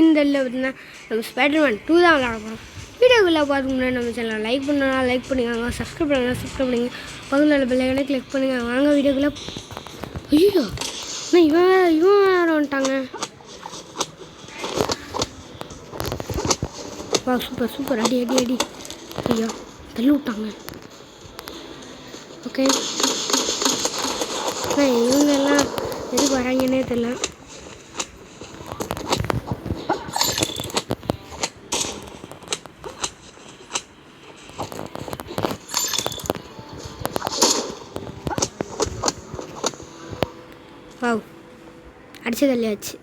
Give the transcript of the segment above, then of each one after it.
இந்த பார்த்தீங்கன்னா நம்ம ஸ்பைடர்மேன் 2 தான் விளாட போகிறோம். வீடியோக்குள்ளே பார்த்துக்கு முன்னாடி நம்ம சேனல் லைக் பண்ணா லைக் பண்ணிக்கோங்க, சப்ஸ்கிரைப் பண்ணலாம் சப்ஸ்கிரைப் பண்ணிங்க, பக்கத்தில் பெல்லைக்கனை கிளிக் பண்ணுங்கள். வாங்க வீடியோக்குள்ளே. ஐயோ இவன் வேறு வந்துட்டாங்க. வா சூப்பர் சூப்பர், அடி அடி அடி. ஐயோ தள்ளி விட்டாங்க. ஓகே இவங்க எல்லாம் எதுக்கு வராங்கன்னே தெரியல. வாவ் அடிச்சு தள்ளியாச்சு.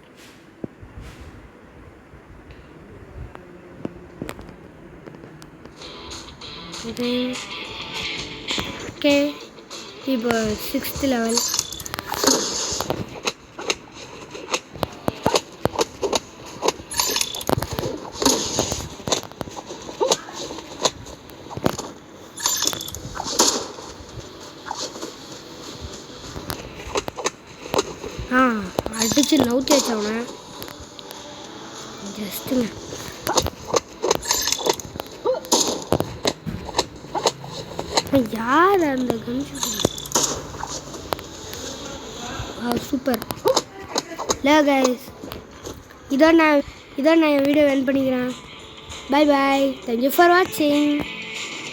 ஓகே இப்போ 6th லெவல். அடிச்சு நவுத்தியாச்சு அவனை. ஜஸ்ட்டுங்க யார் அந்த கன்ஷூ? சூப்பர். இல்லை கைஸ், இதான் நான் என் வீடியோ எண்ட் பண்ணிக்கிறேன். பை பாய், தேங்க்யூ ஃபார் வாட்சிங்.